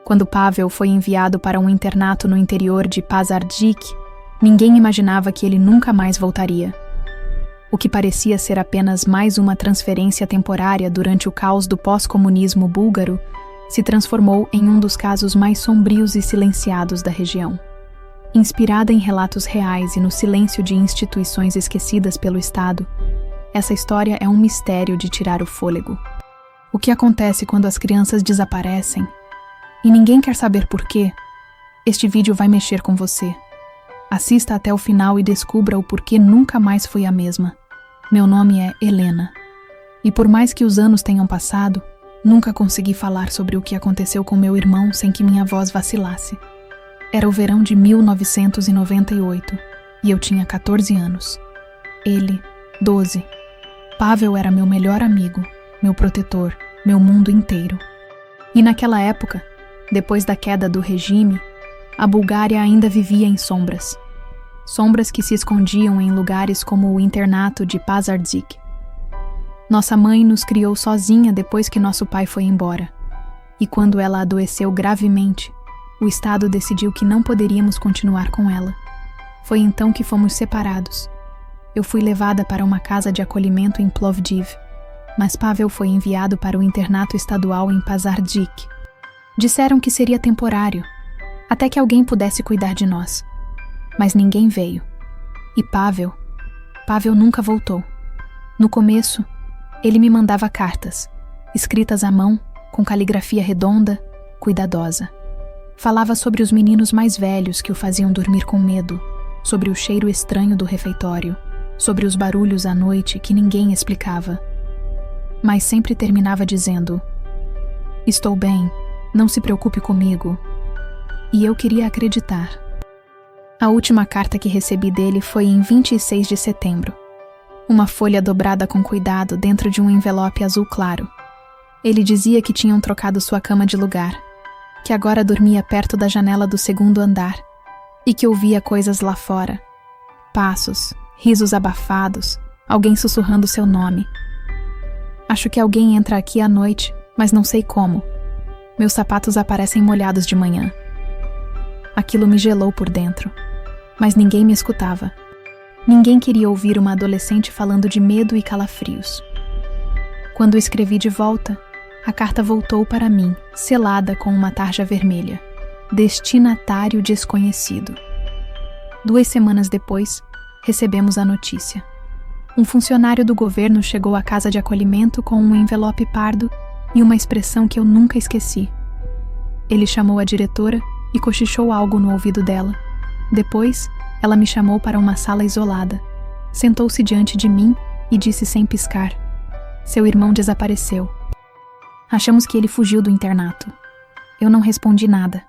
Quando Pavel foi enviado para um internato no interior de Pazardzhik, ninguém imaginava que ele nunca mais voltaria. O que parecia ser apenas mais uma transferência temporária durante o caos do pós-comunismo búlgaro se transformou em um dos casos mais sombrios e silenciados da região. Inspirada em relatos reais e no silêncio de instituições esquecidas pelo Estado, essa história é um mistério de tirar o fôlego. O que acontece quando as crianças desaparecem e ninguém quer saber por quê? Este vídeo vai mexer com você. Assista até o final e descubra o porquê nunca mais fui a mesma. Meu nome é Helena. E por mais que os anos tenham passado, nunca consegui falar sobre o que aconteceu com meu irmão sem que minha voz vacilasse. Era o verão de 1998 e eu tinha 14 anos. Ele, 12. Pavel era meu melhor amigo, meu protetor, meu mundo inteiro. E naquela época, depois da queda do regime, a Bulgária ainda vivia em sombras. Sombras que se escondiam em lugares como o internato de Pazardzhik. Nossa mãe nos criou sozinha depois que nosso pai foi embora. E quando ela adoeceu gravemente, o Estado decidiu que não poderíamos continuar com ela. Foi então que fomos separados. Eu fui levada para uma casa de acolhimento em Plovdiv, mas Pavel foi enviado para o internato estadual em Pazardzhik. Disseram que seria temporário, até que alguém pudesse cuidar de nós. Mas ninguém veio. E Pavel nunca voltou. No começo, ele me mandava cartas, escritas à mão, com caligrafia redonda, cuidadosa. Falava sobre os meninos mais velhos que o faziam dormir com medo, sobre o cheiro estranho do refeitório, sobre os barulhos à noite que ninguém explicava. Mas sempre terminava dizendo: "Estou bem, não se preocupe comigo." E eu queria acreditar. A última carta que recebi dele foi em 26 de setembro. Uma folha dobrada com cuidado dentro de um envelope azul claro. Ele dizia que tinham trocado sua cama de lugar, que agora dormia perto da janela do segundo andar e que ouvia coisas lá fora. Passos, risos abafados, alguém sussurrando seu nome. Acho que alguém entra aqui à noite, mas não sei como. Meus sapatos aparecem molhados de manhã. Aquilo me gelou por dentro. Mas ninguém me escutava. Ninguém queria ouvir uma adolescente falando de medo e calafrios. Quando escrevi de volta, a carta voltou para mim, selada com uma tarja vermelha. Destinatário desconhecido. 2 semanas depois, recebemos a notícia. Um funcionário do governo chegou à casa de acolhimento com um envelope pardo e uma expressão que eu nunca esqueci. Ele chamou a diretora e cochichou algo no ouvido dela. Depois, ela me chamou para uma sala isolada. Sentou-se diante de mim e disse sem piscar: "Seu irmão desapareceu. Achamos que ele fugiu do internato." Eu não respondi nada.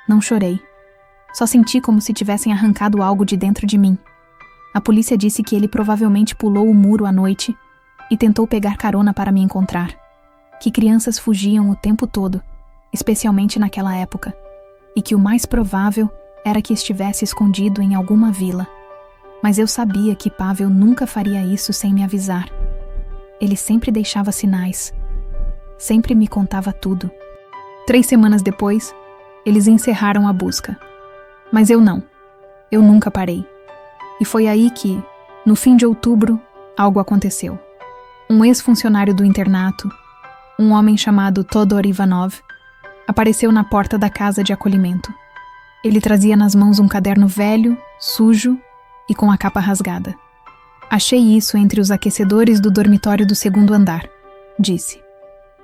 Não chorei. Só senti como se tivessem arrancado algo de dentro de mim. A polícia disse que ele provavelmente pulou o muro à noite e tentou pegar carona para me encontrar. Que crianças fugiam o tempo todo, especialmente naquela época, e que o mais provável era que estivesse escondido em alguma vila. Mas eu sabia que Pavel nunca faria isso sem me avisar. Ele sempre deixava sinais. Sempre me contava tudo. 3 semanas depois, eles encerraram a busca. Mas eu não. Eu nunca parei. E foi aí que, no fim de outubro, algo aconteceu. Um ex-funcionário do internato, um homem chamado Todor Ivanov, apareceu na porta da casa de acolhimento. Ele trazia nas mãos um caderno velho, sujo e com a capa rasgada. "Achei isso entre os aquecedores do dormitório do segundo andar", disse.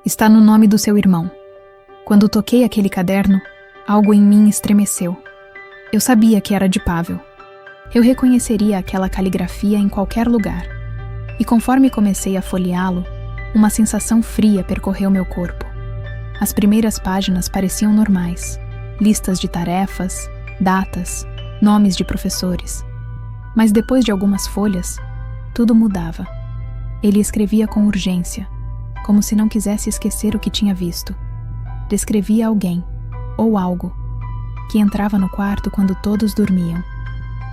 "Está no nome do seu irmão." Quando toquei aquele caderno, algo em mim estremeceu. Eu sabia que era de Pavel. Eu reconheceria aquela caligrafia em qualquer lugar. E conforme comecei a folheá-lo, uma sensação fria percorreu meu corpo. As primeiras páginas pareciam normais. Listas de tarefas, datas, nomes de professores. Mas depois de algumas folhas, tudo mudava. Ele escrevia com urgência, como se não quisesse esquecer o que tinha visto. Descrevia alguém, ou algo, que entrava no quarto quando todos dormiam.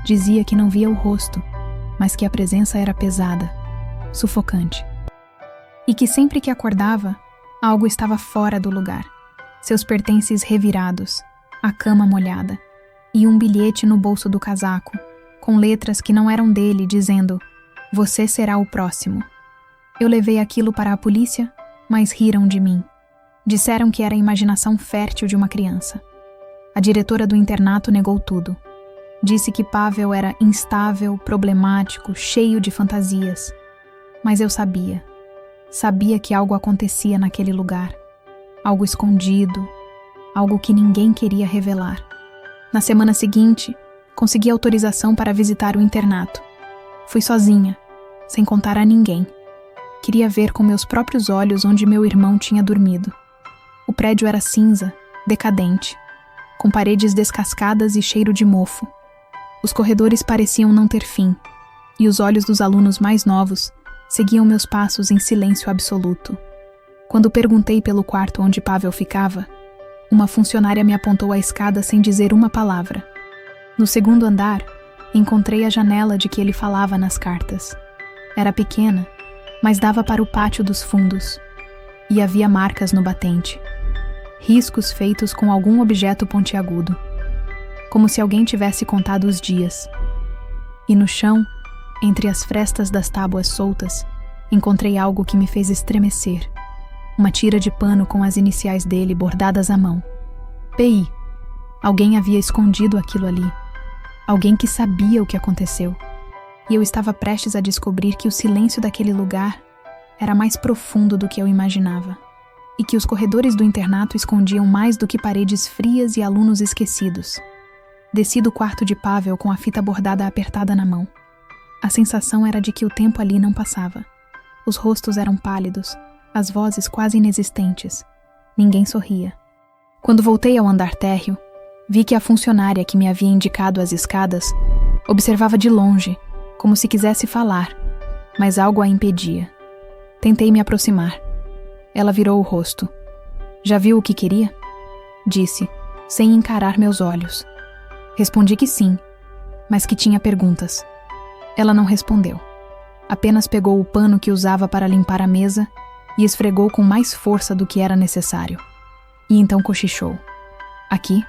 Dizia que não via o rosto, mas que a presença era pesada, sufocante. E que sempre que acordava, algo estava fora do lugar. seus pertences revirados, a cama molhada e um bilhete no bolso do casaco, com letras que não eram dele, dizendo: "Você será o próximo." Eu levei aquilo para a polícia, mas riram de mim. Disseram que era a imaginação fértil de uma criança. A diretora do internato negou tudo. Disse que Pavel era instável, problemático, cheio de fantasias. Mas eu sabia. Sabia que algo acontecia naquele lugar. Algo escondido. Algo que ninguém queria revelar. Na semana seguinte, consegui autorização para visitar o internato. Fui sozinha, sem contar a ninguém. Queria ver com meus próprios olhos onde meu irmão tinha dormido. O prédio era cinza, decadente, com paredes descascadas e cheiro de mofo. Os corredores pareciam não ter fim, e os olhos dos alunos mais novos seguiam meus passos em silêncio absoluto. Quando perguntei pelo quarto onde Pavel ficava, uma funcionária me apontou a escada sem dizer uma palavra. No segundo andar, encontrei a janela de que ele falava nas cartas. Era pequena, mas dava para o pátio dos fundos, e havia marcas no batente. Riscos feitos com algum objeto pontiagudo, como se alguém tivesse contado os dias. E no chão, entre as frestas das tábuas soltas, encontrei algo que me fez estremecer. Uma tira de pano com as iniciais dele bordadas à mão. PI. Alguém havia escondido aquilo ali. Alguém que sabia o que aconteceu. E eu estava prestes a descobrir que o silêncio daquele lugar era mais profundo do que eu imaginava. E que os corredores do internato escondiam mais do que paredes frias e alunos esquecidos. Desci do quarto de Pavel com a fita bordada apertada na mão. A sensação era de que o tempo ali não passava. Os rostos eram pálidos, as vozes quase inexistentes. Ninguém sorria. Quando voltei ao andar térreo, vi que a funcionária que me havia indicado as escadas observava de longe, como se quisesse falar, mas algo a impedia. Tentei me aproximar. Ela virou o rosto. "Já viu o que queria?" Disse, sem encarar meus olhos. Respondi que sim, mas que tinha perguntas. Ela não respondeu. Apenas pegou o pano que usava para limpar a mesa e esfregou com mais força do que era necessário. E então cochichou. "Aqui,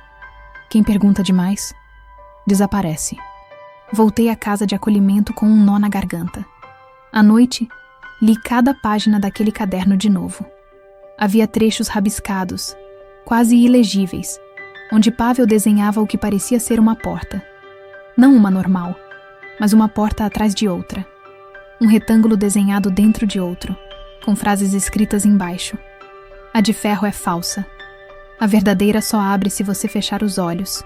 quem pergunta demais, desaparece." Voltei à casa de acolhimento com um nó na garganta. À noite, li cada página daquele caderno de novo. Havia trechos rabiscados, quase ilegíveis, onde Pavel desenhava o que parecia ser uma porta. Não uma normal, mas uma porta atrás de outra. Um retângulo desenhado dentro de outro, com frases escritas embaixo. "A de ferro é falsa. A verdadeira só abre se você fechar os olhos.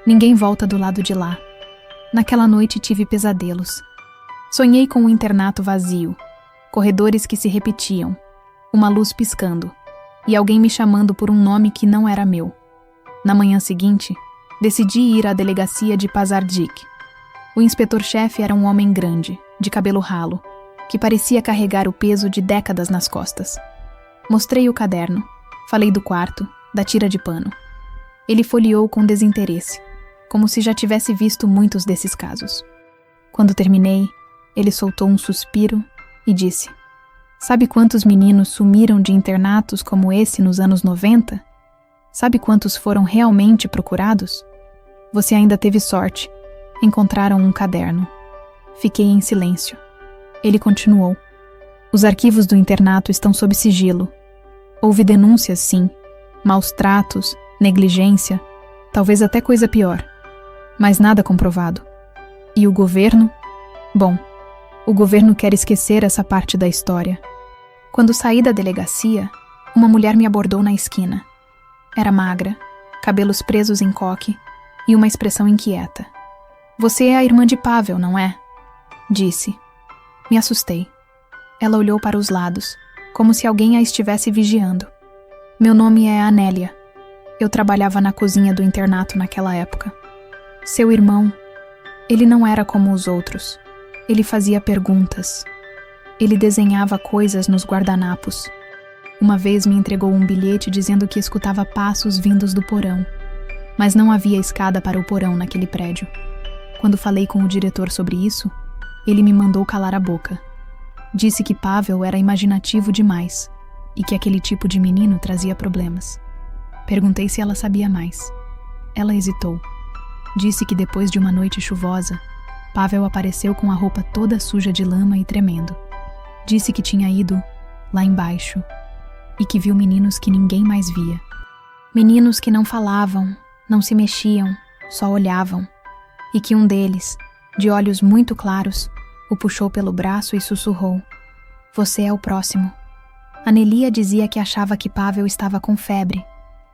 Ninguém volta do lado de lá." Naquela noite tive pesadelos. Sonhei com um internato vazio, corredores que se repetiam, uma luz piscando, e alguém me chamando por um nome que não era meu. Na manhã seguinte, decidi ir à delegacia de Pazardzhik. O inspetor-chefe era um homem grande, de cabelo ralo, que parecia carregar o peso de décadas nas costas. Mostrei o caderno, falei do quarto, da tira de pano. Ele folheou com desinteresse, como se já tivesse visto muitos desses casos. Quando terminei, ele soltou um suspiro e disse: "Sabe quantos meninos sumiram de internatos como esse nos anos 90? Sabe quantos foram realmente procurados? Você ainda teve sorte. Encontraram um caderno." Fiquei em silêncio. Ele continuou: "Os arquivos do internato estão sob sigilo. Houve denúncias, sim. Maus tratos, negligência, talvez até coisa pior. Mas nada comprovado. E o governo? Bom, o governo quer esquecer essa parte da história." Quando saí da delegacia, uma mulher me abordou na esquina. Era magra, cabelos presos em coque e uma expressão inquieta. "Você é a irmã de Pavel, não é?" Disse. Me assustei. Ela olhou para os lados, como se alguém a estivesse vigiando. "Meu nome é Anélia. Eu trabalhava na cozinha do internato naquela época. Seu irmão, ele não era como os outros. Ele fazia perguntas. Ele desenhava coisas nos guardanapos. Uma vez me entregou um bilhete dizendo que escutava passos vindos do porão, mas não havia escada para o porão naquele prédio. Quando falei com o diretor sobre isso, ele me mandou calar a boca. Disse que Pavel era imaginativo demais e que aquele tipo de menino trazia problemas. Perguntei se ela sabia mais. Ela hesitou. Disse que depois de uma noite chuvosa, Pavel apareceu com a roupa toda suja de lama e tremendo. Disse que tinha ido lá embaixo e que viu meninos que ninguém mais via. Meninos que não falavam, não se mexiam, só olhavam. E que um deles, de olhos muito claros, o puxou pelo braço e sussurrou: "Você é o próximo." Anelia dizia que achava que Pavel estava com febre,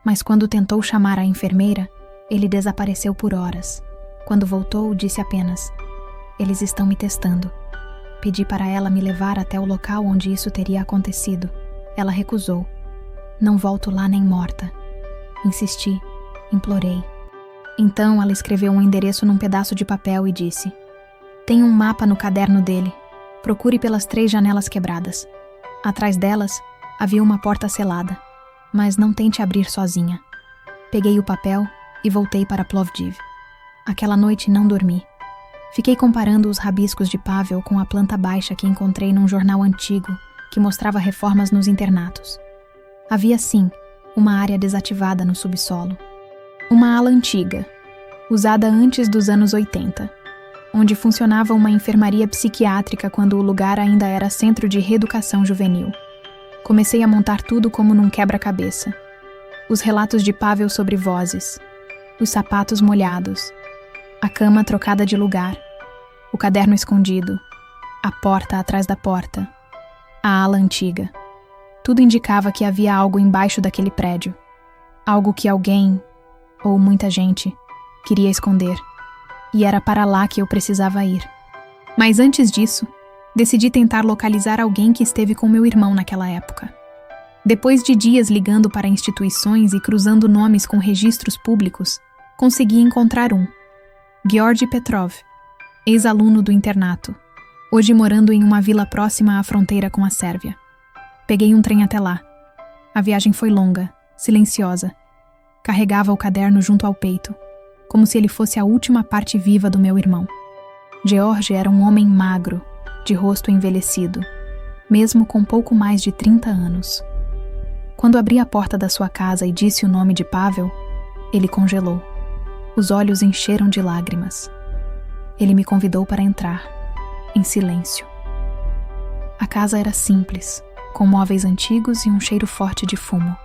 mas quando tentou chamar a enfermeira, ele desapareceu por horas. Quando voltou, disse apenas: "Eles estão me testando." Pedi para ela me levar até o local onde isso teria acontecido. Ela recusou. "Não volto lá nem morta." Insisti, implorei. Então ela escreveu um endereço num pedaço de papel e disse: "Tem um mapa no caderno dele. Procure pelas 3 janelas quebradas. Atrás delas havia uma porta selada, mas não tente abrir sozinha." Peguei o papel e voltei para Plovdiv. Aquela noite não dormi. Fiquei comparando os rabiscos de Pavel com a planta baixa que encontrei num jornal antigo que mostrava reformas nos internatos. Havia, sim, uma área desativada no subsolo. Uma ala antiga, usada antes dos anos 80, onde funcionava uma enfermaria psiquiátrica quando o lugar ainda era centro de reeducação juvenil. Comecei a montar tudo como num quebra-cabeça. Os relatos de Pavel sobre vozes, os sapatos molhados, a cama trocada de lugar, o caderno escondido, a porta atrás da porta, a ala antiga. Tudo indicava que havia algo embaixo daquele prédio. Algo que alguém, ou muita gente, queria esconder. E era para lá que eu precisava ir. Mas antes disso, decidi tentar localizar alguém que esteve com meu irmão naquela época. Depois de dias ligando para instituições e cruzando nomes com registros públicos, consegui encontrar um. Georgi Petrov, ex-aluno do internato, hoje morando em uma vila próxima à fronteira com a Sérvia. Peguei um trem até lá. A viagem foi longa, silenciosa. Carregava o caderno junto ao peito, como se ele fosse a última parte viva do meu irmão. Georgi era um homem magro, de rosto envelhecido, mesmo com pouco mais de 30 anos. Quando abri a porta da sua casa e disse o nome de Pavel, ele congelou. Os olhos encheram de lágrimas. Ele me convidou para entrar, em silêncio. A casa era simples, com móveis antigos e um cheiro forte de fumo.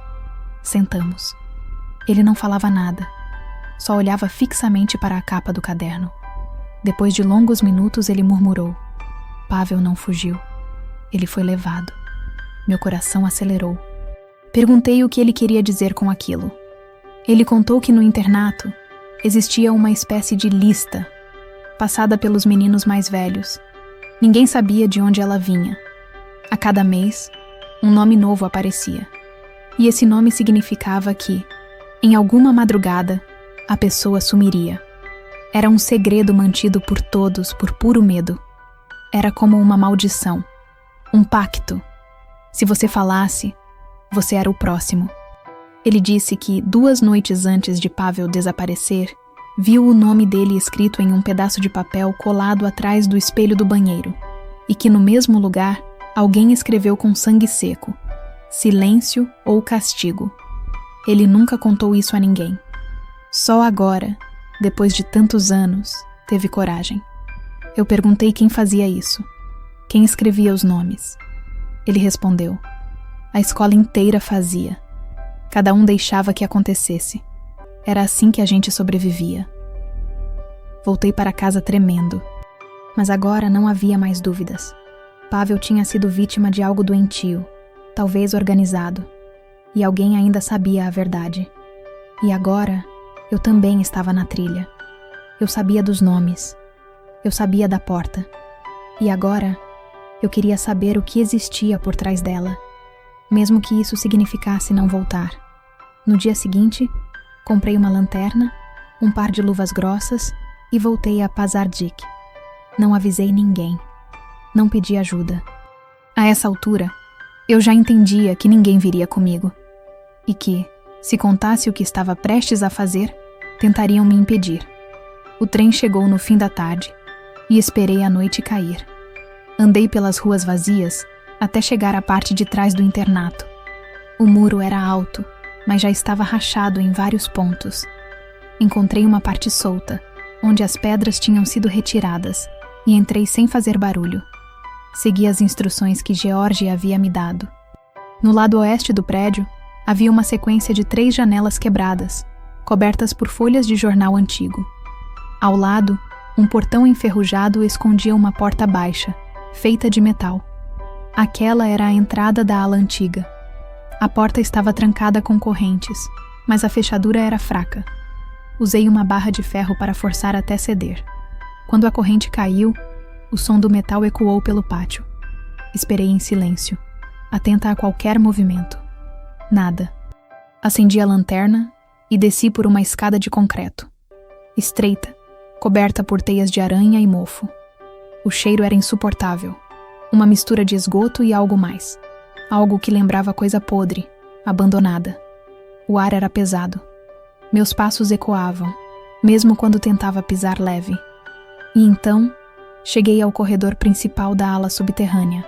Sentamos. Ele não falava nada, só olhava fixamente para a capa do caderno. Depois de longos minutos, ele murmurou: "Pavel não fugiu. Ele foi levado." Meu coração acelerou. Perguntei o que ele queria dizer com aquilo. Ele contou que no internato existia uma espécie de lista, passada pelos meninos mais velhos. Ninguém sabia de onde ela vinha. A cada mês, um nome novo aparecia. E esse nome significava que, em alguma madrugada, a pessoa sumiria. Era um segredo mantido por todos por puro medo. Era como uma maldição, um pacto. Se você falasse, você era o próximo. Ele disse que 2 noites antes de Pavel desaparecer, viu o nome dele escrito em um pedaço de papel colado atrás do espelho do banheiro, e que no mesmo lugar, alguém escreveu com sangue seco: "Silêncio ou castigo." Ele nunca contou isso a ninguém. Só agora, depois de tantos anos, teve coragem. Eu perguntei quem fazia isso, quem escrevia os nomes. Ele respondeu: "A escola inteira fazia. Cada um deixava que acontecesse. Era assim que a gente sobrevivia." Voltei para casa tremendo. Mas agora não havia mais dúvidas. Pavel tinha sido vítima de algo doentio, talvez organizado. E alguém ainda sabia a verdade. E agora, eu também estava na trilha. Eu sabia dos nomes. Eu sabia da porta. E agora, eu queria saber o que existia por trás dela, mesmo que isso significasse não voltar. No dia seguinte, comprei uma lanterna, um par de luvas grossas e voltei a Pazardzhik. Não avisei ninguém. Não pedi ajuda. A essa altura, eu já entendia que ninguém viria comigo. E que, se contasse o que estava prestes a fazer, tentariam me impedir. O trem chegou no fim da tarde e esperei a noite cair. Andei pelas ruas vazias até chegar à parte de trás do internato. O muro era alto, mas já estava rachado em vários pontos. Encontrei uma parte solta, onde as pedras tinham sido retiradas, e entrei sem fazer barulho. Segui as instruções que George havia me dado. No lado oeste do prédio, havia uma sequência de 3 janelas quebradas, cobertas por folhas de jornal antigo. Ao lado, um portão enferrujado escondia uma porta baixa, feita de metal. Aquela era a entrada da ala antiga. A porta estava trancada com correntes, mas a fechadura era fraca. Usei uma barra de ferro para forçar até ceder. Quando a corrente caiu, o som do metal ecoou pelo pátio. Esperei em silêncio, atenta a qualquer movimento. Nada. Acendi a lanterna e desci por uma escada de concreto. Estreita, coberta por teias de aranha e mofo. O cheiro era insuportável. Uma mistura de esgoto e algo mais. Algo que lembrava coisa podre, abandonada. O ar era pesado. Meus passos ecoavam, mesmo quando tentava pisar leve. E então, cheguei ao corredor principal da ala subterrânea.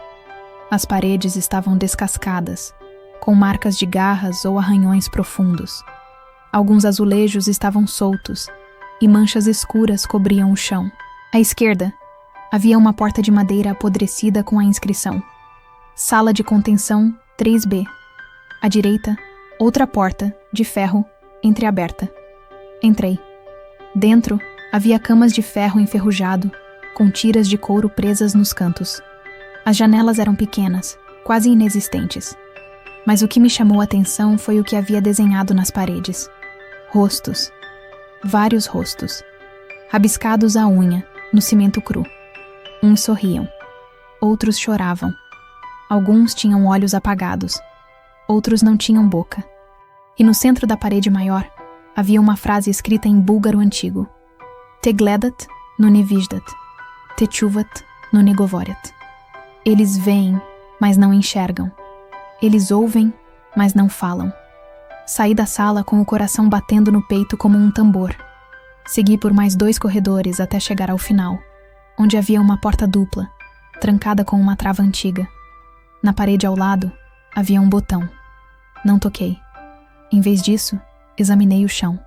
As paredes estavam descascadas, com marcas de garras ou arranhões profundos. Alguns azulejos estavam soltos, e manchas escuras cobriam o chão. À esquerda, havia uma porta de madeira apodrecida com a inscrição: Sala de contenção 3B. À direita, outra porta, de ferro, entreaberta. Entrei. Dentro, havia camas de ferro enferrujado, com tiras de couro presas nos cantos. As janelas eram pequenas, quase inexistentes. Mas o que me chamou a atenção foi o que havia desenhado nas paredes. Rostos. Vários rostos. Rabiscados à unha, no cimento cru. Uns sorriam. Outros choravam. Alguns tinham olhos apagados. Outros não tinham boca. E no centro da parede maior, havia uma frase escrita em búlgaro antigo: Te gledat no ne vizdat, te chuvat no ne govoret. Eles veem, mas não enxergam. Eles ouvem, mas não falam. Saí da sala com o coração batendo no peito como um tambor. Segui por mais 2 corredores até chegar ao final, onde havia uma porta dupla, trancada com uma trava antiga. Na parede ao lado, havia um botão. Não toquei. Em vez disso, examinei o chão.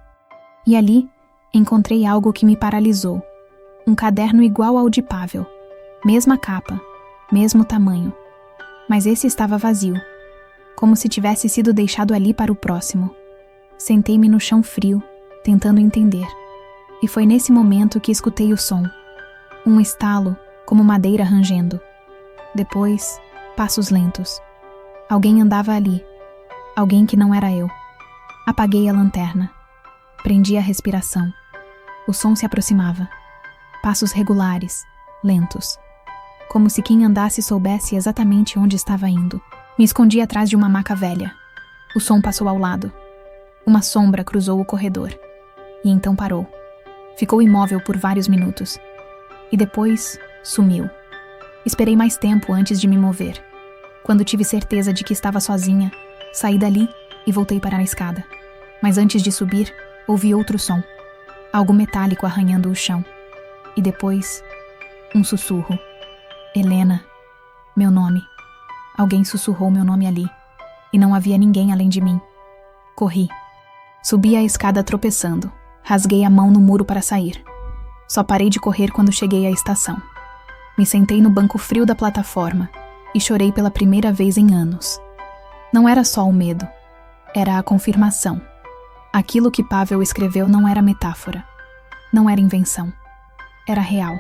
E ali, encontrei algo que me paralisou. Um caderno igual ao de Pavel. Mesma capa, mesmo tamanho. Mas esse estava vazio, como se tivesse sido deixado ali para o próximo. Sentei-me no chão frio, tentando entender. E foi nesse momento que escutei o som. Um estalo, como madeira rangendo. Depois, passos lentos. Alguém andava ali. Alguém que não era eu. Apaguei a lanterna. Prendi a respiração. O som se aproximava. Passos regulares, lentos. Como se quem andasse soubesse exatamente onde estava indo. Me escondi atrás de uma maca velha. O som passou ao lado. Uma sombra cruzou o corredor. E então parou. Ficou imóvel por vários minutos. E depois, sumiu. Esperei mais tempo antes de me mover. Quando tive certeza de que estava sozinha, saí dali e voltei para a escada. Mas antes de subir, ouvi outro som. Algo metálico arranhando o chão. E depois, um sussurro. Helena. Meu nome. Alguém sussurrou meu nome ali. E não havia ninguém além de mim. Corri. Subi a escada tropeçando. Rasguei a mão no muro para sair. Só parei de correr quando cheguei à estação. Me sentei no banco frio da plataforma e chorei pela primeira vez em anos. Não era só o medo. Era a confirmação. Aquilo que Pavel escreveu não era metáfora. Não era invenção. Era real.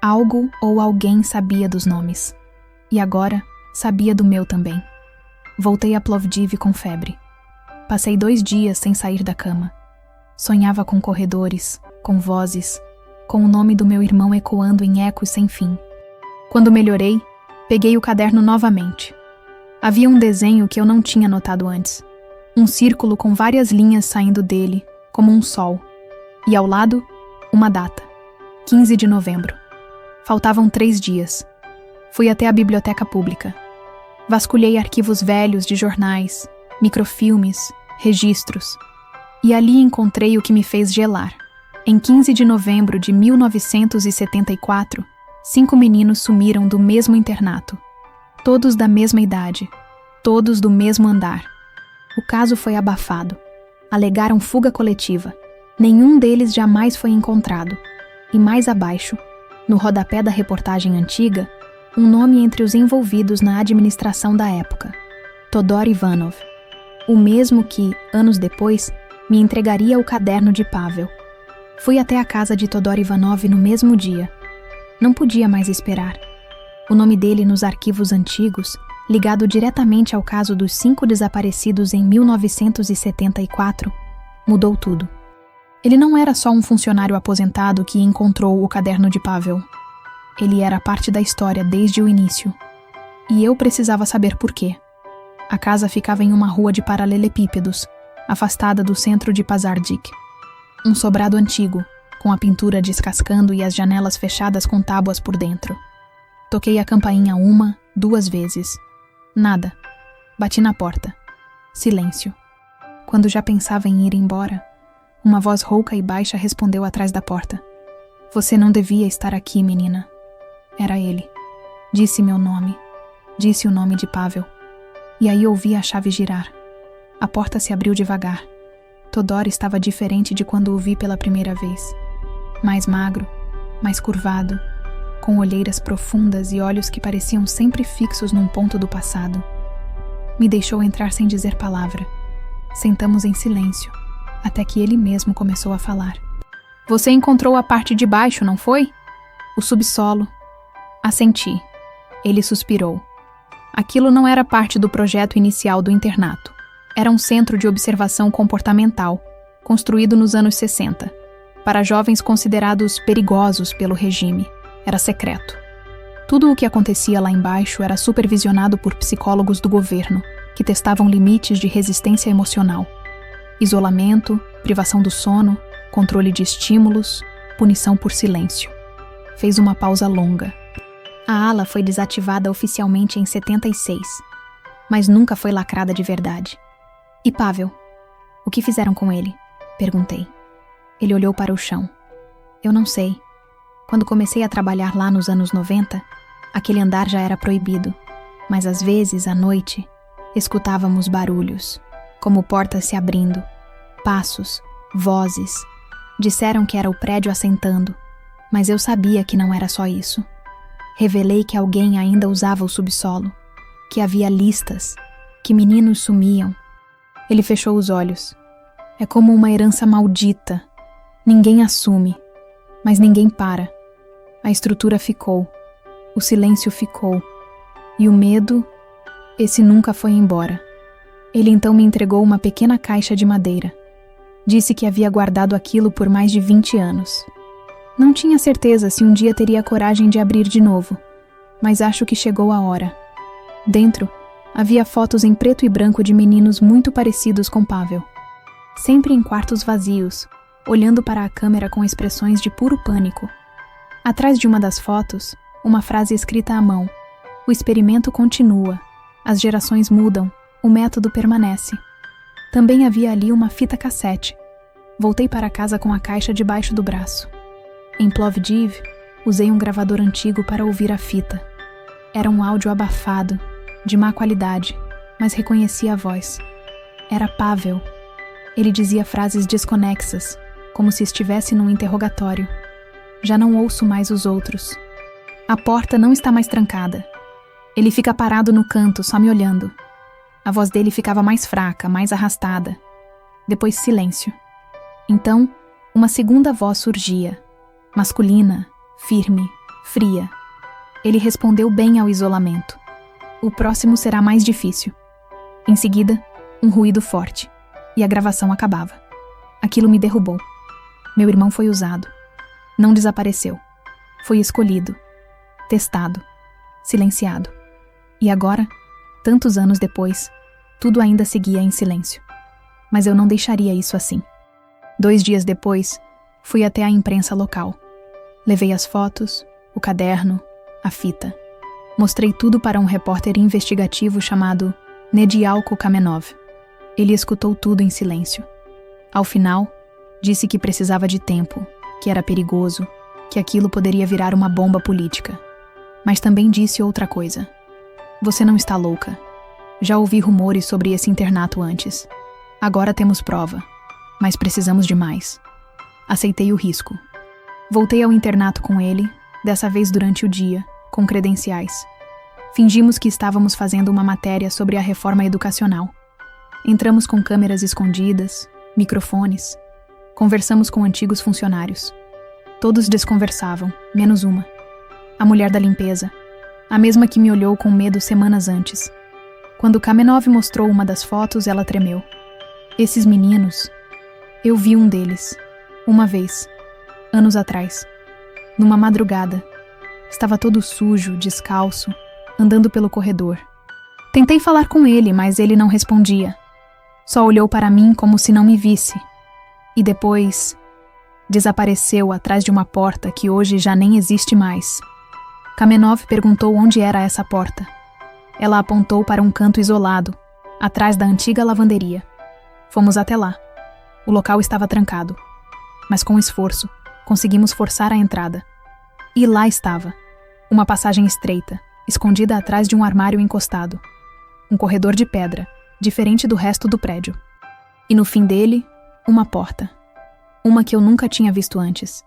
Algo ou alguém sabia dos nomes. E agora, sabia do meu também. Voltei a Plovdiv com febre. Passei 2 dias sem sair da cama. Sonhava com corredores, com vozes, com o nome do meu irmão ecoando em ecos sem fim. Quando melhorei, peguei o caderno novamente. Havia um desenho que eu não tinha notado antes. Um círculo com várias linhas saindo dele, como um sol. E ao lado, uma data. 15 de novembro. Faltavam 3 dias. Fui até a biblioteca pública. Vasculhei arquivos velhos de jornais, microfilmes, registros. E ali encontrei o que me fez gelar. Em 15 de novembro de 1974, 5 meninos sumiram do mesmo internato. Todos da mesma idade. Todos do mesmo andar. O caso foi abafado. Alegaram fuga coletiva. Nenhum deles jamais foi encontrado. E mais abaixo, no rodapé da reportagem antiga, um nome entre os envolvidos na administração da época: Todor Ivanov, o mesmo que, anos depois, me entregaria o caderno de Pavel. Fui até a casa de Todor Ivanov no mesmo dia. Não podia mais esperar. O nome dele nos arquivos antigos, ligado diretamente ao caso dos 5 desaparecidos em 1974, mudou tudo. Ele não era só um funcionário aposentado que encontrou o caderno de Pavel. Ele era parte da história desde o início. E eu precisava saber por quê. A casa ficava em uma rua de paralelepípedos, afastada do centro de Pazardzhik. Um sobrado antigo, com a pintura descascando e as janelas fechadas com tábuas por dentro. Toquei a campainha 1, 2 vezes. Nada. Bati na porta. Silêncio. Quando já pensava em ir embora, uma voz rouca e baixa respondeu atrás da porta. Você não devia estar aqui, menina. Era ele. Disse meu nome. Disse o nome de Pavel. E aí ouvi a chave girar. A porta se abriu devagar. Todor estava diferente de quando o vi pela primeira vez. Mais magro, mais curvado, com olheiras profundas e olhos que pareciam sempre fixos num ponto do passado. Me deixou entrar sem dizer palavra. Sentamos em silêncio, até que ele mesmo começou a falar. Você encontrou a parte de baixo, não foi? O subsolo. Assenti. Ele suspirou. Aquilo não era parte do projeto inicial do internato. Era um centro de observação comportamental, construído nos anos 60, para jovens considerados perigosos pelo regime. Era secreto. Tudo o que acontecia lá embaixo era supervisionado por psicólogos do governo, que testavam limites de resistência emocional. Isolamento, privação do sono, controle de estímulos, punição por silêncio. Fez uma pausa longa. A ala foi desativada oficialmente em 76, mas nunca foi lacrada de verdade. E Pavel? O que fizeram com ele? Perguntei. Ele olhou para o chão. Eu não sei. Quando comecei a trabalhar lá nos anos 90, aquele andar já era proibido, mas às vezes, à noite, escutávamos barulhos, como portas se abrindo, passos, vozes. Disseram que era o prédio assentando, mas eu sabia que não era só isso. Revelei que alguém ainda usava o subsolo, que havia listas, que meninos sumiam. Ele fechou os olhos. É como uma herança maldita. Ninguém assume, mas ninguém para. A estrutura ficou, o silêncio ficou, e o medo, esse nunca foi embora. Ele então me entregou uma pequena caixa de madeira. Disse que havia guardado aquilo por mais de 20 anos. Não tinha certeza se um dia teria coragem de abrir de novo, mas acho que chegou a hora. Dentro, havia fotos em preto e branco de meninos muito parecidos com Pavel. Sempre em quartos vazios, olhando para a câmera com expressões de puro pânico. Atrás de uma das fotos, uma frase escrita à mão. O experimento continua. As gerações mudam. O método permanece. Também havia ali uma fita cassete. Voltei para casa com a caixa debaixo do braço. Em Plovdiv, usei um gravador antigo para ouvir a fita. Era um áudio abafado, de má qualidade, mas reconheci a voz. Era Pavel. Ele dizia frases desconexas, como se estivesse num interrogatório. Já não ouço mais os outros. A porta não está mais trancada. Ele fica parado no canto, só me olhando. A voz dele ficava mais fraca, mais arrastada. Depois silêncio. Então, uma segunda voz surgia. Masculina, firme, fria. Ele respondeu bem ao isolamento. O próximo será mais difícil. Em seguida, um ruído forte. E a gravação acabava. Aquilo me derrubou. Meu irmão foi usado. Não desapareceu. Foi escolhido. Testado. Silenciado. E agora, tantos anos depois, tudo ainda seguia em silêncio. Mas eu não deixaria isso assim. 2 dias depois, fui até a imprensa local. Levei as fotos, o caderno, a fita. Mostrei tudo para um repórter investigativo chamado Nedialko Kamenov. Ele escutou tudo em silêncio. Ao final, disse que precisava de tempo, que era perigoso, que aquilo poderia virar uma bomba política. Mas também disse outra coisa. Você não está louca. Já ouvi rumores sobre esse internato antes. Agora temos prova, mas precisamos de mais. Aceitei o risco. Voltei ao internato com ele, dessa vez durante o dia, com credenciais. Fingimos que estávamos fazendo uma matéria sobre a reforma educacional. Entramos com câmeras escondidas, microfones. Conversamos com antigos funcionários. Todos desconversavam, menos uma. A mulher da limpeza, a mesma que me olhou com medo semanas antes. Quando Kamenov mostrou uma das fotos, ela tremeu. Esses meninos... Eu vi um deles, uma vez, anos atrás, numa madrugada. Estava todo sujo, descalço, andando pelo corredor. Tentei falar com ele, mas ele não respondia. Só olhou para mim como se não me visse. E depois... desapareceu atrás de uma porta que hoje já nem existe mais. Kamenov perguntou onde era essa porta. Ela apontou para um canto isolado, atrás da antiga lavanderia. Fomos até lá. O local estava trancado. Mas com esforço, conseguimos forçar a entrada. E lá estava. Uma passagem estreita, escondida atrás de um armário encostado. Um corredor de pedra, diferente do resto do prédio. E no fim dele, uma porta. Uma que eu nunca tinha visto antes.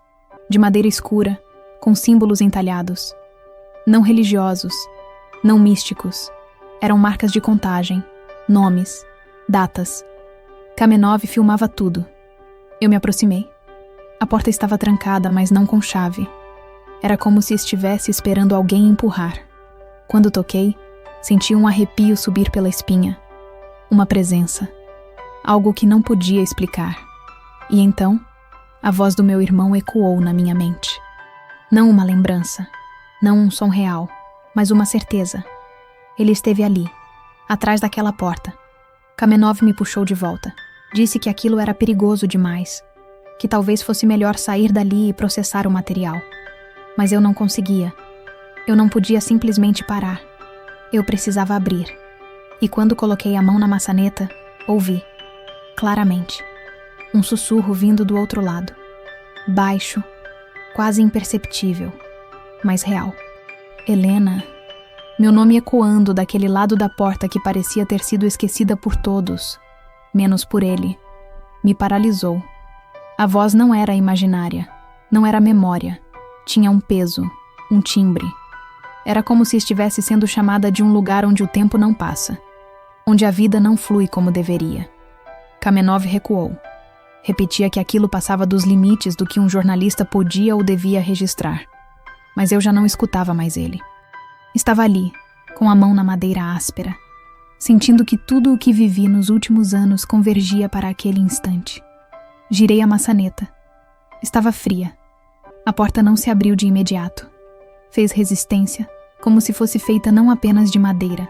De madeira escura, com símbolos entalhados. Não religiosos, não místicos. Eram marcas de contagem, nomes, datas. Kamenov filmava tudo. Eu me aproximei. A porta estava trancada, mas não com chave. Era como se estivesse esperando alguém empurrar. Quando toquei, senti um arrepio subir pela espinha. Uma presença. Algo que não podia explicar. E então, a voz do meu irmão ecoou na minha mente. Não uma lembrança, não um som real, mas uma certeza. Ele esteve ali, atrás daquela porta. Kamenov me puxou de volta. Disse que aquilo era perigoso demais, que talvez fosse melhor sair dali e processar o material. Mas eu não conseguia. Eu não podia simplesmente parar. Eu precisava abrir. E quando coloquei a mão na maçaneta, ouvi, claramente, um sussurro vindo do outro lado. Baixo, quase imperceptível, mas real. Helena, meu nome ecoando daquele lado da porta que parecia ter sido esquecida por todos, menos por ele, me paralisou. A voz não era imaginária, não era memória. Tinha um peso, um timbre. Era como se estivesse sendo chamada de um lugar onde o tempo não passa, onde a vida não flui como deveria. Kamenov recuou. Repetia que aquilo passava dos limites do que um jornalista podia ou devia registrar. Mas eu já não escutava mais ele. Estava ali, com a mão na madeira áspera, sentindo que tudo o que vivi nos últimos anos convergia para aquele instante. Girei a maçaneta. Estava fria. A porta não se abriu de imediato. Fez resistência, como se fosse feita não apenas de madeira,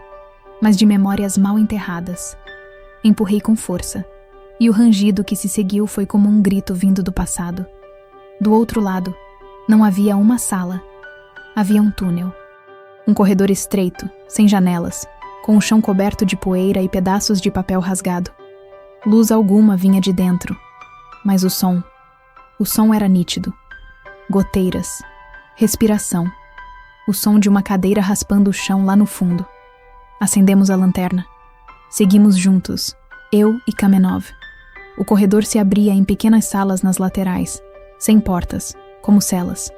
mas de memórias mal enterradas. Empurrei com força, e o rangido que se seguiu foi como um grito vindo do passado. Do outro lado, não havia uma sala. Havia um túnel. Um corredor estreito, sem janelas, com o chão coberto de poeira e pedaços de papel rasgado. Luz alguma vinha de dentro, mas o som era nítido. Goteiras, respiração, o som de uma cadeira raspando o chão lá no fundo. Acendemos a lanterna. Seguimos juntos, eu e Kamenov. O corredor se abria em pequenas salas nas laterais, sem portas, como celas.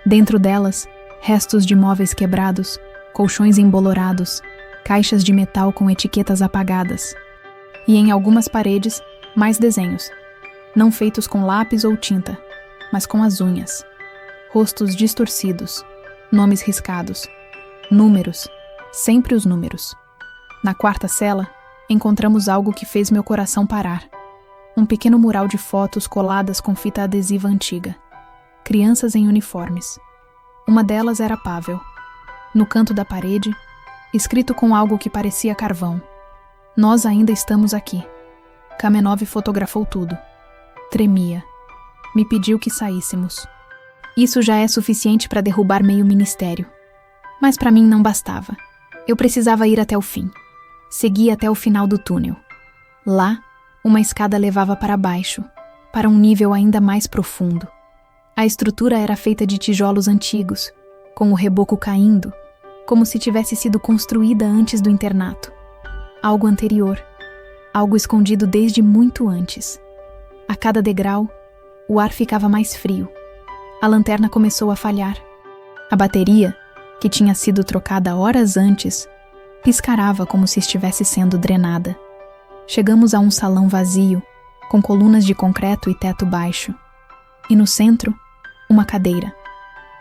Dentro delas, restos de móveis quebrados, colchões embolorados, caixas de metal com etiquetas apagadas. E em algumas paredes, mais desenhos, não feitos com lápis ou tinta, mas com as unhas. Rostos distorcidos, nomes riscados, números, sempre os números. Na quarta cela, encontramos algo que fez meu coração parar. Um pequeno mural de fotos coladas com fita adesiva antiga. Crianças em uniformes. Uma delas era Pavel. No canto da parede, escrito com algo que parecia carvão. Nós ainda estamos aqui. Kamenov fotografou tudo. Tremia. Me pediu que saíssemos. Isso já é suficiente para derrubar meio ministério. Mas para mim não bastava. Eu precisava ir até o fim. Segui até o final do túnel. Lá, uma escada levava para baixo, para um nível ainda mais profundo. A estrutura era feita de tijolos antigos, com o reboco caindo, como se tivesse sido construída antes do internato. Algo anterior. Algo escondido desde muito antes. A cada degrau, o ar ficava mais frio. A lanterna começou a falhar. A bateria, que tinha sido trocada horas antes, piscarava como se estivesse sendo drenada. Chegamos a um salão vazio, com colunas de concreto e teto baixo. E no centro, uma cadeira,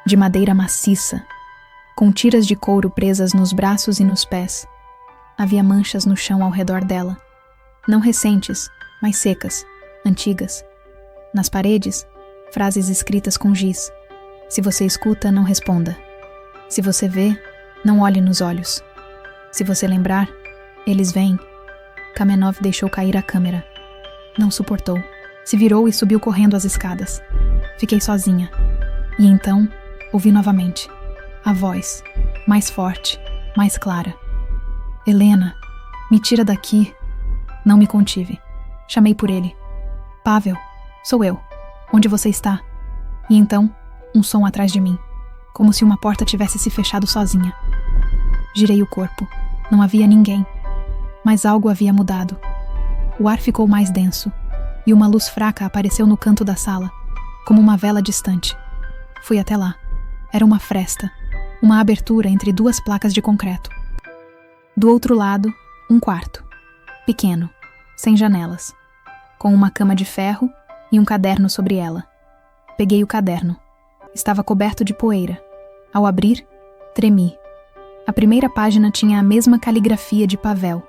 de madeira maciça, com tiras de couro presas nos braços e nos pés. Havia manchas no chão ao redor dela, não recentes, mas secas, antigas. Nas paredes, frases escritas com giz. Se você escuta, não responda. Se você vê, não olhe nos olhos. Se você lembrar, eles vêm. Kamenov deixou cair a câmera. Não suportou. Se virou e subiu correndo as escadas. Fiquei sozinha. E então, ouvi novamente. A voz, mais forte, mais clara. Helena, me tira daqui. Não me contive. Chamei por ele. Pavel, sou eu. Onde você está? E então, um som atrás de mim, como se uma porta tivesse se fechado sozinha. Girei o corpo. Não havia ninguém. Mas algo havia mudado. O ar ficou mais denso, e uma luz fraca apareceu no canto da sala, como uma vela distante. Fui até lá. Era uma fresta, uma abertura entre duas placas de concreto. Do outro lado, um quarto. Pequeno, sem janelas, com uma cama de ferro e um caderno sobre ela. Peguei o caderno. Estava coberto de poeira. Ao abrir, tremi. A primeira página tinha a mesma caligrafia de Pavel.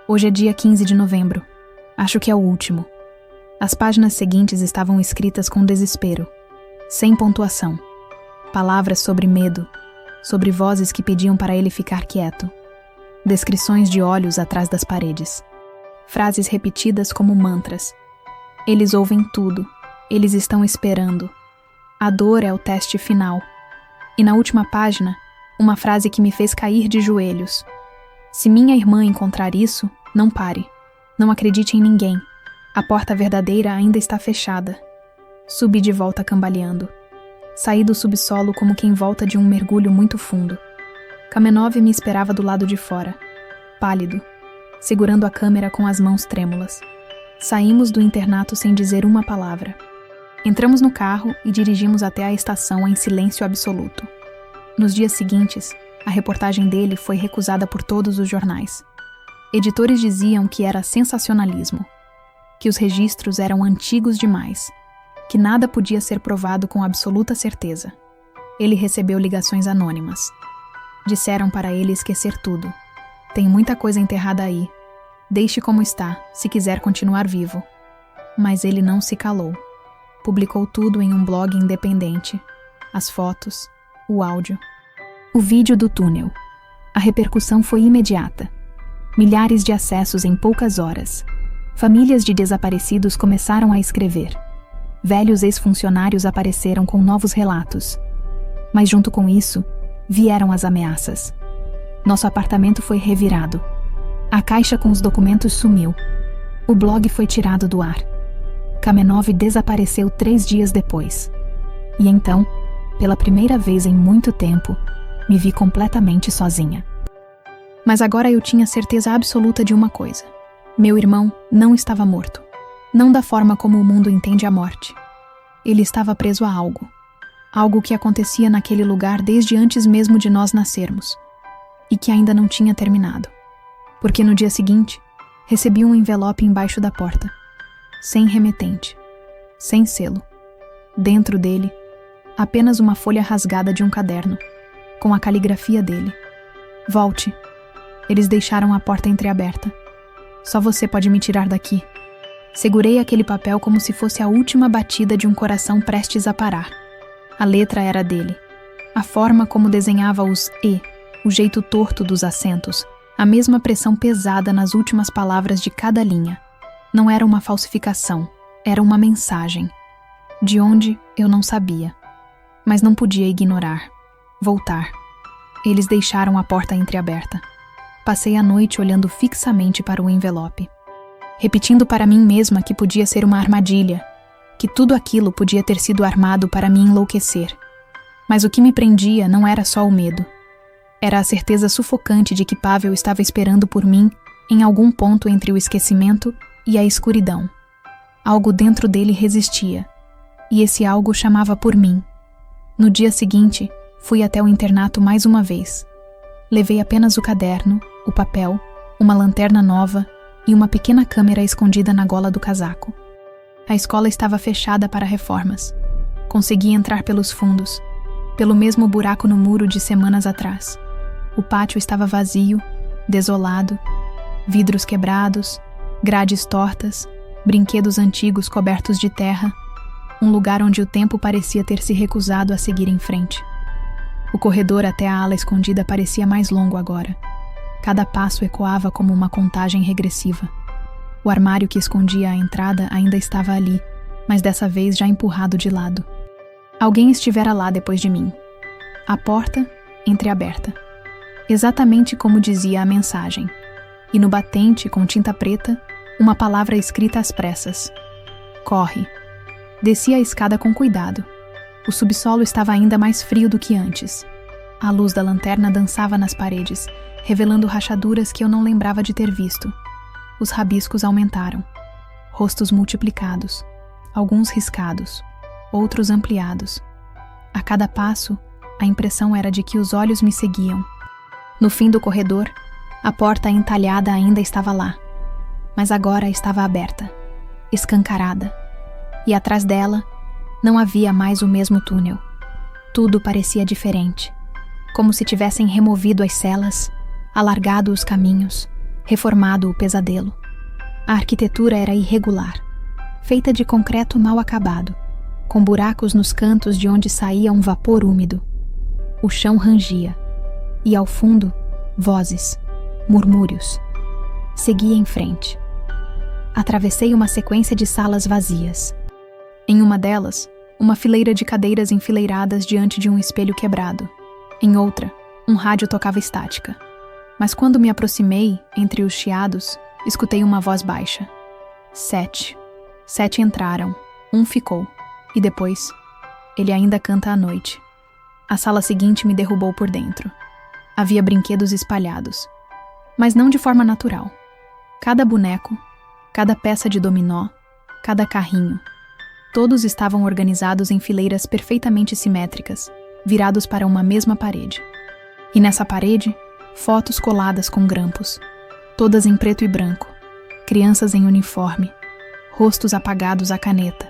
Hoje é dia 15 de novembro. Acho que é o último. As páginas seguintes estavam escritas com desespero, sem pontuação. Palavras sobre medo, sobre vozes que pediam para ele ficar quieto. Descrições de olhos atrás das paredes. Frases repetidas como mantras. Eles ouvem tudo. Eles estão esperando. A dor é o teste final. E na última página, uma frase que me fez cair de joelhos. Se minha irmã encontrar isso, não pare. Não acredite em ninguém. A porta verdadeira ainda está fechada. Subi de volta cambaleando. Saí do subsolo como quem volta de um mergulho muito fundo. Kamenov me esperava do lado de fora, pálido, segurando a câmera com as mãos trêmulas. Saímos do internato sem dizer uma palavra. Entramos no carro e dirigimos até a estação em silêncio absoluto. Nos dias seguintes, a reportagem dele foi recusada por todos os jornais. Editores diziam que era sensacionalismo, que os registros eram antigos demais, que nada podia ser provado com absoluta certeza. Ele recebeu ligações anônimas. Disseram para ele esquecer tudo. Tem muita coisa enterrada aí. Deixe como está, se quiser continuar vivo. Mas ele não se calou. Publicou tudo em um blog independente. As fotos, o áudio. O vídeo do túnel. A repercussão foi imediata. Milhares de acessos em poucas horas. Famílias de desaparecidos começaram a escrever. Velhos ex-funcionários apareceram com novos relatos. Mas junto com isso, vieram as ameaças. Nosso apartamento foi revirado. A caixa com os documentos sumiu. O blog foi tirado do ar. Kamenov desapareceu 3 dias depois. E então, pela primeira vez em muito tempo, me vi completamente sozinha. Mas agora eu tinha certeza absoluta de uma coisa. Meu irmão não estava morto. Não da forma como o mundo entende a morte. Ele estava preso a algo. Algo que acontecia naquele lugar desde antes mesmo de nós nascermos. E que ainda não tinha terminado. Porque no dia seguinte, recebi um envelope embaixo da porta. Sem remetente. Sem selo. Dentro dele, apenas uma folha rasgada de um caderno, com a caligrafia dele. Volte. Eles deixaram a porta entreaberta. Só você pode me tirar daqui. Segurei aquele papel como se fosse a última batida de um coração prestes a parar. A letra era dele. A forma como desenhava os E, o jeito torto dos acentos, a mesma pressão pesada nas últimas palavras de cada linha. Não era uma falsificação, era uma mensagem. De onde, eu não sabia. Mas não podia ignorar. Voltar. Eles deixaram a porta entreaberta. Passei a noite olhando fixamente para o envelope. Repetindo para mim mesma que podia ser uma armadilha, que tudo aquilo podia ter sido armado para me enlouquecer. Mas o que me prendia não era só o medo. Era a certeza sufocante de que Pavel estava esperando por mim em algum ponto entre o esquecimento e a escuridão. Algo dentro dele resistia, e esse algo chamava por mim. No dia seguinte, fui até o internato mais uma vez. Levei apenas o caderno, o papel, uma lanterna nova e uma pequena câmera escondida na gola do casaco. A escola estava fechada para reformas. Consegui entrar pelos fundos, pelo mesmo buraco no muro de semanas atrás. O pátio estava vazio, desolado, vidros quebrados, grades tortas, brinquedos antigos cobertos de terra, um lugar onde o tempo parecia ter se recusado a seguir em frente. O corredor até a ala escondida parecia mais longo agora. Cada passo ecoava como uma contagem regressiva. O armário que escondia a entrada ainda estava ali, mas dessa vez já empurrado de lado. Alguém estivera lá depois de mim. A porta entreaberta. Exatamente como dizia a mensagem. E no batente, com tinta preta, uma palavra escrita às pressas. Corre. Desci a escada com cuidado. O subsolo estava ainda mais frio do que antes. A luz da lanterna dançava nas paredes, revelando rachaduras que eu não lembrava de ter visto. Os rabiscos aumentaram. Rostos multiplicados. Alguns riscados. Outros ampliados. A cada passo, a impressão era de que os olhos me seguiam. No fim do corredor, a porta entalhada ainda estava lá. Mas agora estava aberta, escancarada. E atrás dela, não havia mais o mesmo túnel. Tudo parecia diferente. Como se tivessem removido as celas, alargado os caminhos, reformado o pesadelo. A arquitetura era irregular, feita de concreto mal acabado, com buracos nos cantos de onde saía um vapor úmido. O chão rangia, e ao fundo, vozes, murmúrios. Segui em frente. Atravessei uma sequência de salas vazias. Em uma delas, uma fileira de cadeiras enfileiradas diante de um espelho quebrado. Em outra, um rádio tocava estática. Mas quando me aproximei, entre os chiados, escutei uma voz baixa. 7. 7 entraram. Um ficou. E depois, ele ainda canta à noite. A sala seguinte me derrubou por dentro. Havia brinquedos espalhados. Mas não de forma natural. Cada boneco, cada peça de dominó, cada carrinho. Todos estavam organizados em fileiras perfeitamente simétricas, virados para uma mesma parede. E nessa parede, fotos coladas com grampos, todas em preto e branco, crianças em uniforme, rostos apagados à caneta,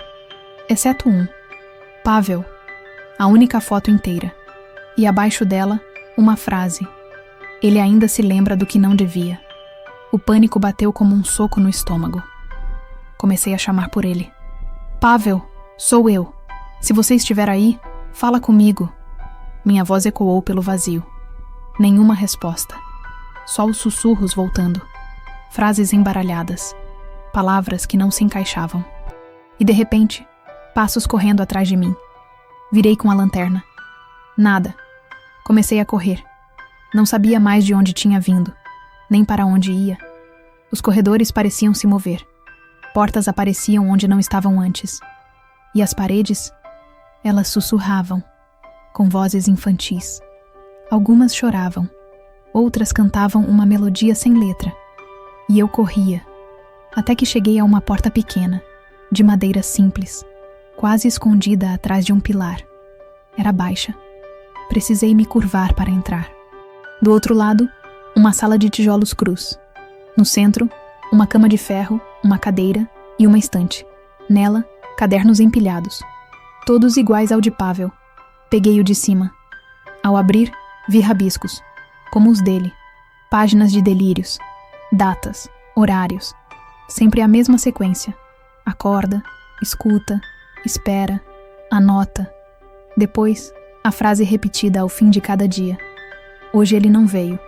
exceto um, Pavel, a única foto inteira, e abaixo dela, uma frase. Ele ainda se lembra do que não devia. O pânico bateu como um soco no estômago. Comecei a chamar por ele. Pavel, sou eu. Se você estiver aí, fala comigo. Minha voz ecoou pelo vazio. Nenhuma resposta. Só os sussurros voltando. Frases embaralhadas. Palavras que não se encaixavam. E de repente, passos correndo atrás de mim. Virei com a lanterna. Nada. Comecei a correr. Não sabia mais de onde tinha vindo, nem para onde ia. Os corredores pareciam se mover. Portas apareciam onde não estavam antes. E as paredes, elas sussurravam, com vozes infantis. Algumas choravam, outras cantavam uma melodia sem letra. E eu corria, até que cheguei a uma porta pequena, de madeira simples, quase escondida atrás de um pilar. Era baixa. Precisei me curvar para entrar. Do outro lado, uma sala de tijolos crus. No centro, uma cama de ferro, uma cadeira e uma estante. Nela, cadernos empilhados. Todos iguais ao de Pavel. Peguei o de cima. Ao abrir, vi rabiscos, como os dele. Páginas de delírios, datas, horários. Sempre a mesma sequência. Acorda, escuta, espera, anota. Depois, a frase repetida ao fim de cada dia. Hoje ele não veio.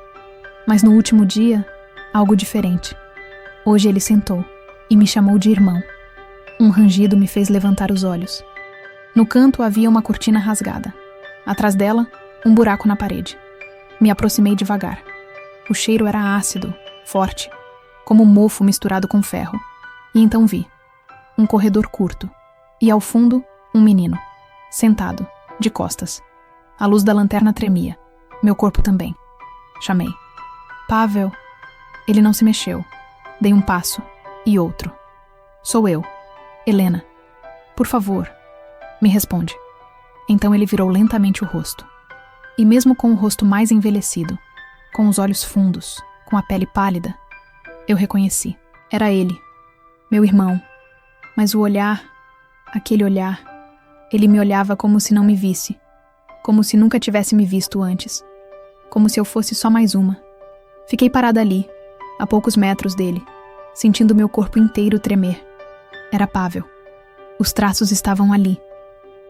Mas no último dia, algo diferente. Hoje ele sentou e me chamou de irmão. Um rangido me fez levantar os olhos. No canto havia uma cortina rasgada. Atrás dela, um buraco na parede. Me aproximei devagar. O cheiro era ácido, forte, como mofo misturado com ferro. E então vi. Um corredor curto. E ao fundo, um menino. Sentado, de costas. A luz da lanterna tremia. Meu corpo também. Chamei. Pavel. Ele não se mexeu. Dei um passo e outro. Sou eu, Helena. Por favor, me responde. Então ele virou lentamente o rosto. E mesmo com o rosto mais envelhecido, com os olhos fundos, com a pele pálida, eu reconheci. Era ele, meu irmão. Mas o olhar, aquele olhar, ele me olhava como se não me visse, como se nunca tivesse me visto antes, como se eu fosse só mais uma. Fiquei parada ali, a poucos metros dele, sentindo meu corpo inteiro tremer. Era Pavel. Os traços estavam ali,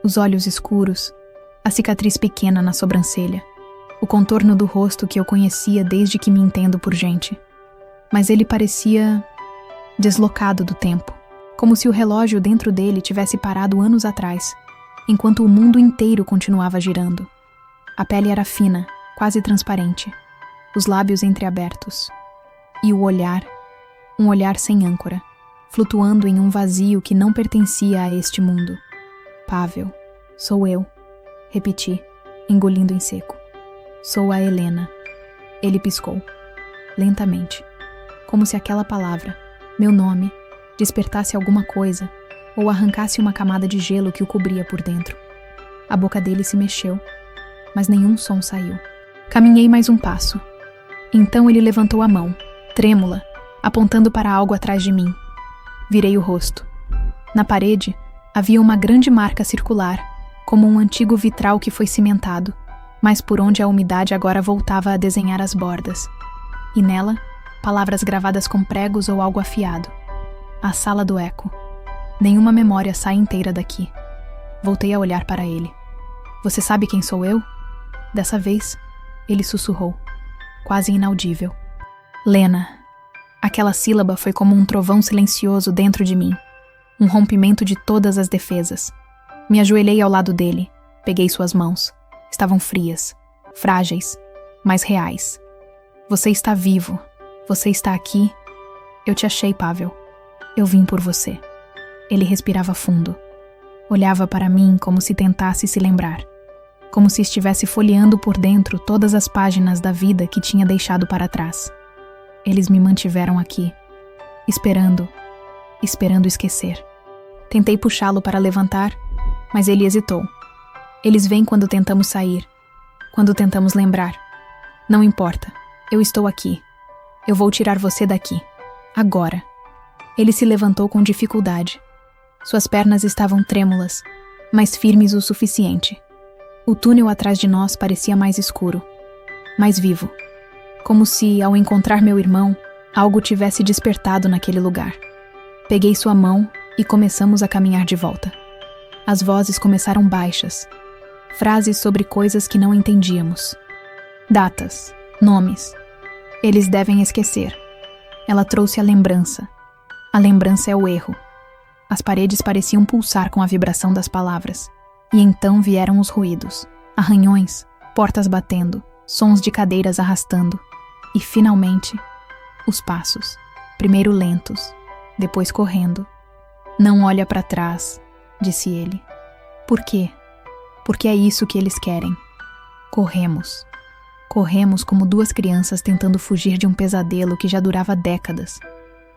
os olhos escuros, a cicatriz pequena na sobrancelha, o contorno do rosto que eu conhecia desde que me entendo por gente. Mas ele parecia deslocado do tempo, como se o relógio dentro dele tivesse parado anos atrás, enquanto o mundo inteiro continuava girando. A pele era fina, quase transparente, os lábios entreabertos. E o olhar, um olhar sem âncora, flutuando em um vazio que não pertencia a este mundo. Pavel, sou eu, repeti, engolindo em seco. Sou a Helena. Ele piscou, lentamente, como se aquela palavra, meu nome, despertasse alguma coisa ou arrancasse uma camada de gelo que o cobria por dentro. A boca dele se mexeu, mas nenhum som saiu. Caminhei mais um passo. Então ele levantou a mão, trêmula, apontando para algo atrás de mim. Virei o rosto. Na parede, havia uma grande marca circular, como um antigo vitral que foi cimentado, mas por onde a umidade agora voltava a desenhar as bordas. E nela, palavras gravadas com pregos ou algo afiado. A sala do eco. Nenhuma memória sai inteira daqui. Voltei a olhar para ele. Você sabe quem sou eu? Dessa vez, ele sussurrou, quase inaudível. Lena. Aquela sílaba foi como um trovão silencioso dentro de mim. Um rompimento de todas as defesas. Me ajoelhei ao lado dele. Peguei suas mãos. Estavam frias, frágeis, mas reais. Você está vivo. Você está aqui. Eu te achei, Pavel. Eu vim por você. Ele respirava fundo. Olhava para mim como se tentasse se lembrar. Como se estivesse folheando por dentro todas as páginas da vida que tinha deixado para trás. Eles me mantiveram aqui, esperando esquecer. Tentei puxá-lo para levantar, mas ele hesitou. Eles vêm quando tentamos sair, quando tentamos lembrar. Não importa, eu estou aqui. Eu vou tirar você daqui, agora. Ele se levantou com dificuldade. Suas pernas estavam trêmulas, mas firmes o suficiente. O túnel atrás de nós parecia mais escuro, mais vivo. Como se, ao encontrar meu irmão, algo tivesse despertado naquele lugar. Peguei sua mão e começamos a caminhar de volta. As vozes começaram baixas. Frases sobre coisas que não entendíamos. Datas, nomes. Eles devem esquecer. Ela trouxe a lembrança. A lembrança é o erro. As paredes pareciam pulsar com a vibração das palavras. E então vieram os ruídos. Arranhões, portas batendo, sons de cadeiras arrastando. E, finalmente, os passos. Primeiro lentos, depois correndo. Não olha para trás, disse ele. Por quê? Porque é isso que eles querem. Corremos. Corremos como duas crianças tentando fugir de um pesadelo que já durava décadas.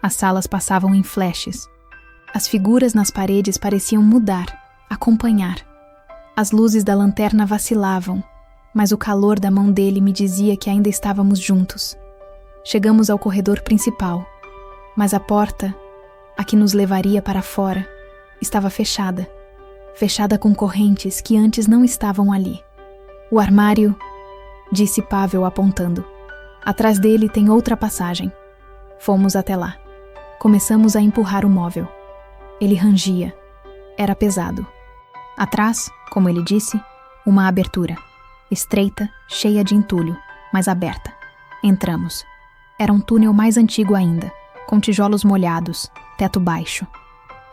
As salas passavam em flashes. As figuras nas paredes pareciam mudar, acompanhar. As luzes da lanterna vacilavam, mas o calor da mão dele me dizia que ainda estávamos juntos. Chegamos ao corredor principal, mas a porta, a que nos levaria para fora, estava fechada. Fechada com correntes que antes não estavam ali. O armário, disse Pavel apontando. Atrás dele tem outra passagem. Fomos até lá. Começamos a empurrar o móvel. Ele rangia. Era pesado. Atrás, como ele disse, uma abertura. Estreita, cheia de entulho, mas aberta. Entramos. Era um túnel mais antigo ainda, com tijolos molhados, teto baixo.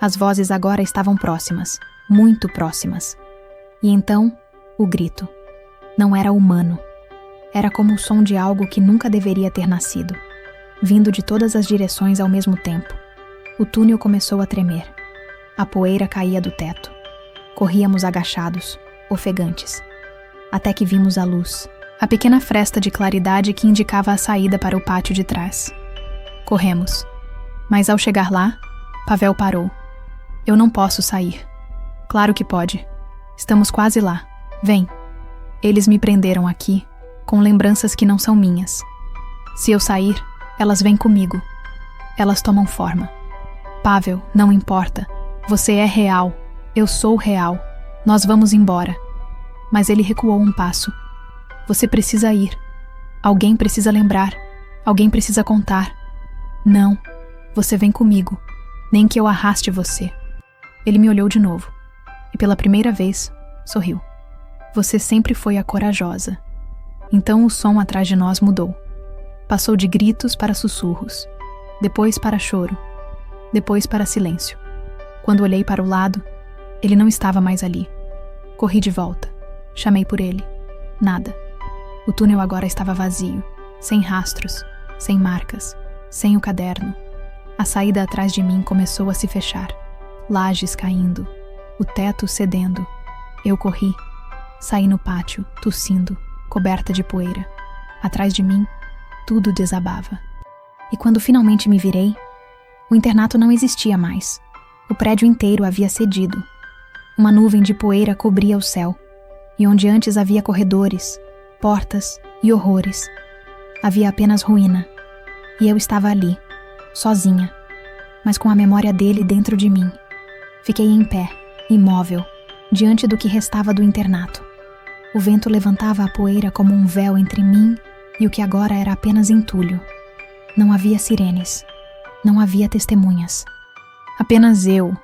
As vozes agora estavam próximas, muito próximas. E então, o grito. Não era humano. Era como o som de algo que nunca deveria ter nascido, vindo de todas as direções ao mesmo tempo. O túnel começou a tremer. A poeira caía do teto. Corríamos agachados, ofegantes. Até que vimos a luz, a pequena fresta de claridade que indicava a saída para o pátio de trás. Corremos. Mas ao chegar lá, Pavel parou. Eu não posso sair. Claro que pode. Estamos quase lá. Vem. Eles me prenderam aqui, com lembranças que não são minhas. Se eu sair, elas vêm comigo. Elas tomam forma. Pavel, não importa. Você é real. Eu sou real. Nós vamos embora. Mas ele recuou um passo. Você precisa ir. Alguém precisa lembrar. Alguém precisa contar. Não. Você vem comigo. Nem que eu arraste você. Ele me olhou de novo. E pela primeira vez, sorriu. Você sempre foi a corajosa. Então o som atrás de nós mudou. Passou de gritos para sussurros. Depois para choro. Depois para silêncio. Quando olhei para o lado, ele não estava mais ali. Corri de volta. Chamei por ele. Nada. O túnel agora estava vazio, sem rastros, sem marcas, sem o caderno. A saída atrás de mim começou a se fechar. Lajes caindo, o teto cedendo. Eu corri. Saí no pátio, tossindo, coberta de poeira. Atrás de mim, tudo desabava. E quando finalmente me virei, o internato não existia mais. O prédio inteiro havia cedido. Uma nuvem de poeira cobria o céu, e onde antes havia corredores, portas e horrores, havia apenas ruína. E eu estava ali, sozinha, mas com a memória dele dentro de mim. Fiquei em pé, imóvel, diante do que restava do internato. O vento levantava a poeira como um véu entre mim e o que agora era apenas entulho. Não havia sirenes, não havia testemunhas. Apenas eu,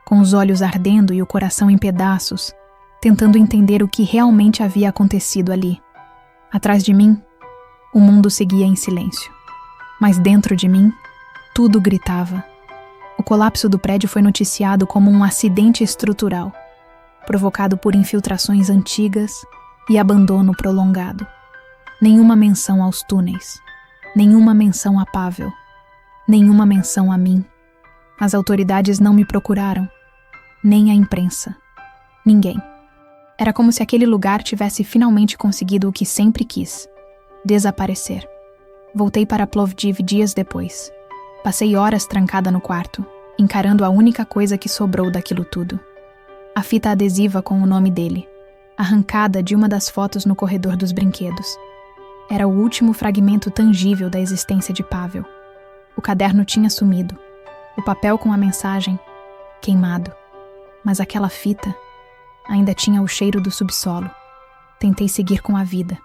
com os olhos ardendo e o coração em pedaços, tentando entender o que realmente havia acontecido ali. Atrás de mim, o mundo seguia em silêncio. Mas dentro de mim, tudo gritava. O colapso do prédio foi noticiado como um acidente estrutural, provocado por infiltrações antigas e abandono prolongado. Nenhuma menção aos túneis, nenhuma menção a Pavel, nenhuma menção a mim. As autoridades não me procuraram, nem a imprensa. Ninguém. Era como se aquele lugar tivesse finalmente conseguido o que sempre quis: desaparecer. Voltei para Plovdiv dias depois. Passei horas trancada no quarto, encarando a única coisa que sobrou daquilo tudo. A fita adesiva com o nome dele, arrancada de uma das fotos no corredor dos brinquedos. Era o último fragmento tangível da existência de Pavel. O caderno tinha sumido, o papel com a mensagem queimado. Mas aquela fita ainda tinha o cheiro do subsolo. Tentei seguir com a vida.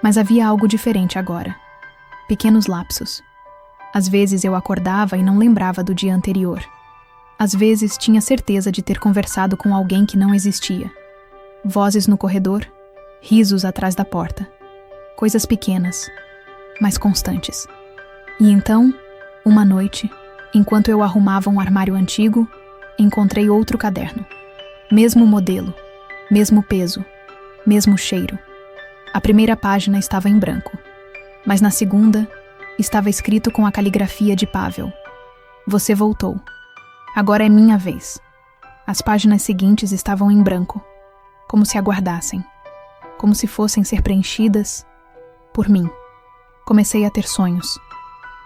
Mas havia algo diferente agora. Pequenos lapsos. Às vezes eu acordava e não lembrava do dia anterior. Às vezes tinha certeza de ter conversado com alguém que não existia. Vozes no corredor, risos atrás da porta. Coisas pequenas, mas constantes. E então, uma noite, enquanto eu arrumava um armário antigo, encontrei outro caderno. Mesmo modelo, mesmo peso, mesmo cheiro. A primeira página estava em branco, mas na segunda estava escrito com a caligrafia de Pavel: Você voltou. Agora é minha vez. As páginas seguintes estavam em branco, como se aguardassem, como se fossem ser preenchidas por mim. Comecei a ter sonhos.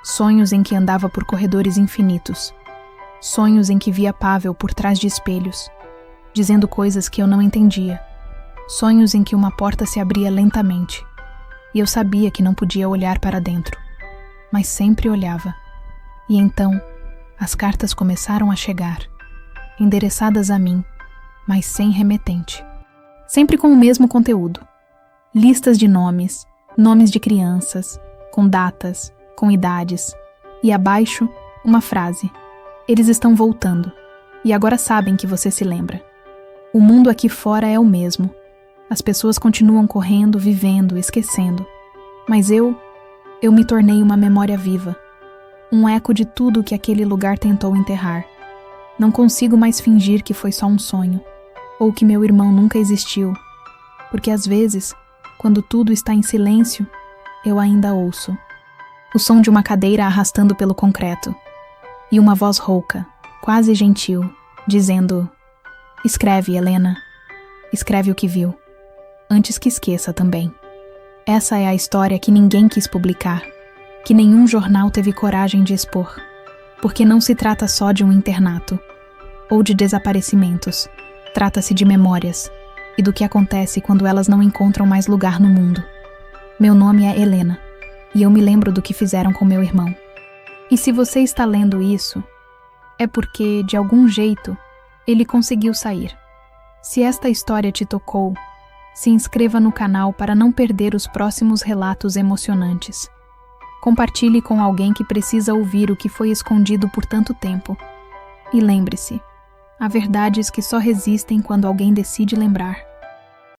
Sonhos em que andava por corredores infinitos. Sonhos em que via Pavel por trás de espelhos, dizendo coisas que eu não entendia. Sonhos em que uma porta se abria lentamente, e eu sabia que não podia olhar para dentro, mas sempre olhava. E então, as cartas começaram a chegar, endereçadas a mim, mas sem remetente. Sempre com o mesmo conteúdo. Listas de nomes, nomes de crianças, com datas, com idades, e abaixo, uma frase: Eles estão voltando, e agora sabem que você se lembra. O mundo aqui fora é o mesmo. As pessoas continuam correndo, vivendo, esquecendo. Mas eu me tornei uma memória viva. Um eco de tudo que aquele lugar tentou enterrar. Não consigo mais fingir que foi só um sonho, ou que meu irmão nunca existiu. Porque às vezes, quando tudo está em silêncio, eu ainda ouço o som de uma cadeira arrastando pelo concreto. E uma voz rouca, quase gentil, dizendo: Escreve, Helena. Escreve o que viu. Antes que esqueça também. Essa é a história que ninguém quis publicar. que nenhum jornal teve coragem de expor, porque não se trata só de um internato ou de desaparecimentos, trata-se de memórias e do que acontece quando elas não encontram mais lugar no mundo. Meu nome é Helena, e eu me lembro do que fizeram com meu irmão. E se você está lendo isso, é porque, de algum jeito, ele conseguiu sair. Se esta história te tocou, se inscreva no canal para não perder os próximos relatos emocionantes. Compartilhe com alguém que precisa ouvir o que foi escondido por tanto tempo. E lembre-se, há verdades que só resistem quando alguém decide lembrar.